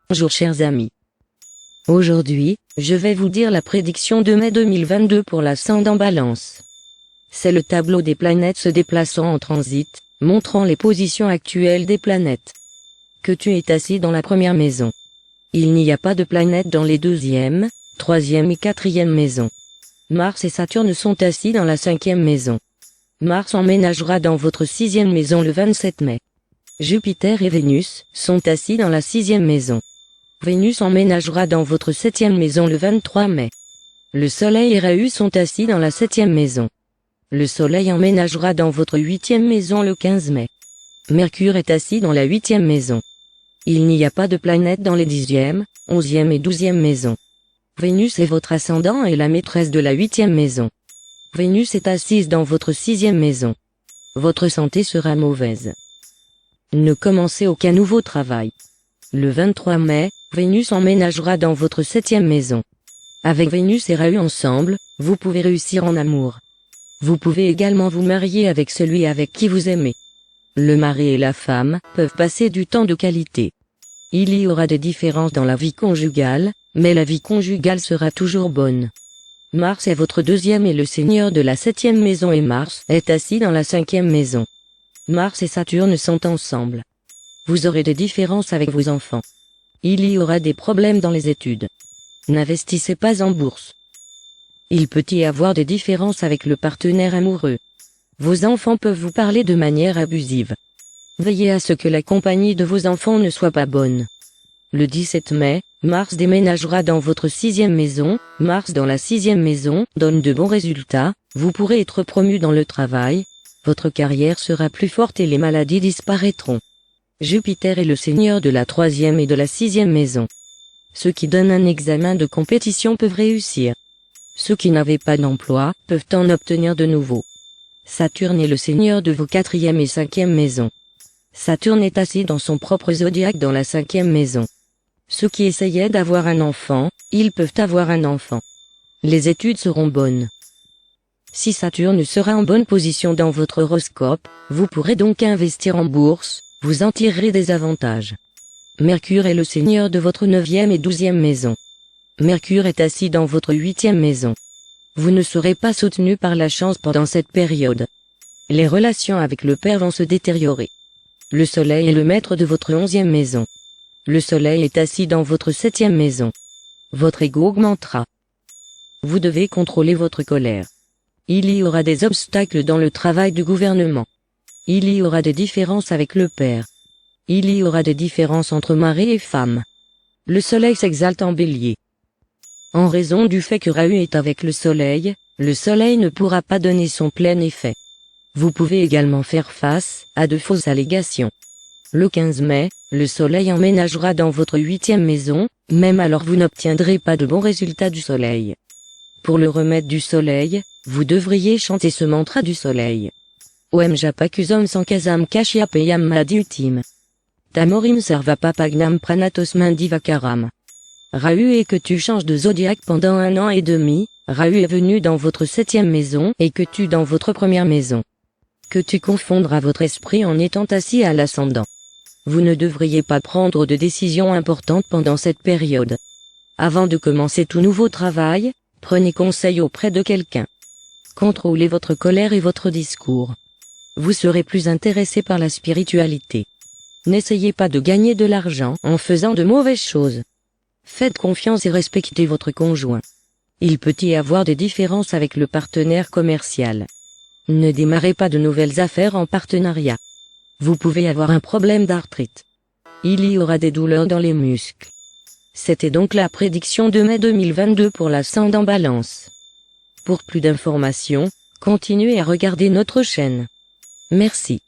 Bonjour chers amis. Aujourd'hui, je vais vous dire la prédiction de mai 2022 pour l'ascendant Balance. C'est le tableau des planètes se déplaçant en transit, montrant les positions actuelles des planètes. Que tu es assis dans la première maison. Il n'y a pas de planète dans les deuxième, troisième et quatrième maisons. Mars et Saturne sont assis dans la cinquième maison. Mars emménagera dans votre sixième maison le 27 mai. Jupiter et Vénus sont assis dans la sixième maison. Vénus emménagera dans votre septième maison le 23 mai. Le Soleil et Rahu sont assis dans la septième maison. Le Soleil emménagera dans votre huitième maison le 15 mai. Mercure est assis dans la huitième maison. Il n'y a pas de planète dans les dixième, onzième et douzième maisons. Vénus est votre ascendant et la maîtresse de la huitième maison. Vénus est assise dans votre sixième maison. Votre santé sera mauvaise. Ne commencez aucun nouveau travail. Le 23 mai, Vénus emménagera dans votre septième maison. Avec Vénus et Rahu ensemble, vous pouvez réussir en amour. Vous pouvez également vous marier avec celui avec qui vous aimez. Le mari et la femme peuvent passer du temps de qualité. Il y aura des différences dans la vie conjugale, mais la vie conjugale sera toujours bonne. Mars est votre deuxième et le seigneur de la septième maison et Mars est assis dans la cinquième maison. Mars et Saturne sont ensemble. Vous aurez des différences avec vos enfants. Il y aura des problèmes dans les études. N'investissez pas en bourse. Il peut y avoir des différences avec le partenaire amoureux. Vos enfants peuvent vous parler de manière abusive. Veillez à ce que la compagnie de vos enfants ne soit pas bonne. Le 17 mai, Mars déménagera dans votre sixième maison. Mars dans la sixième maison donne de bons résultats, vous pourrez être promu dans le travail, votre carrière sera plus forte et les maladies disparaîtront. Jupiter est le seigneur de la troisième et de la sixième maison. Ceux qui donnent un examen de compétition peuvent réussir. Ceux qui n'avaient pas d'emploi peuvent en obtenir de nouveaux. Saturne est le seigneur de vos quatrième et cinquième maisons. Saturne est assis dans son propre zodiaque dans la cinquième maison. Ceux qui essayaient d'avoir un enfant, ils peuvent avoir un enfant. Les études seront bonnes. Si Saturne sera en bonne position dans votre horoscope, vous pourrez donc investir en bourse, vous en tirerez des avantages. Mercure est le seigneur de votre neuvième et douzième maison. Mercure est assis dans votre huitième maison. Vous ne serez pas soutenu par la chance pendant cette période. Les relations avec le père vont se détériorer. Le Soleil est le maître de votre onzième maison. Le Soleil est assis dans votre septième maison. Votre ego augmentera. Vous devez contrôler votre colère. Il y aura des obstacles dans le travail du gouvernement. Il y aura des différences avec le père. Il y aura des différences entre mari et femme. Le Soleil s'exalte en Bélier. En raison du fait que Rahu est avec le Soleil ne pourra pas donner son plein effet. Vous pouvez également faire face à de fausses allégations. Le 15 mai, le Soleil emménagera dans votre huitième maison, même alors vous n'obtiendrez pas de bons résultats du Soleil. Pour le remède du Soleil, vous devriez chanter ce mantra du Soleil. Om Japakuzom Sankasam Kashyapayam Madhutim. Tamorim Sarvapapagnam Pranatosman Divakaram. Rahu et que tu changes de zodiaque pendant 1 an et demi, Rahu est venu dans votre septième maison et que tu dans votre première maison. Que tu confondras votre esprit en étant assis à l'ascendant. Vous ne devriez pas prendre de décisions importantes pendant cette période. Avant de commencer tout nouveau travail, prenez conseil auprès de quelqu'un. Contrôlez votre colère et votre discours. Vous serez plus intéressé par la spiritualité. N'essayez pas de gagner de l'argent en faisant de mauvaises choses. Faites confiance et respectez votre conjoint. Il peut y avoir des différences avec le partenaire commercial. Ne démarrez pas de nouvelles affaires en partenariat. Vous pouvez avoir un problème d'arthrite. Il y aura des douleurs dans les muscles. C'était donc la prédiction de mai 2022 pour l'ascendant Balance. Pour plus d'informations, continuez à regarder notre chaîne. Merci.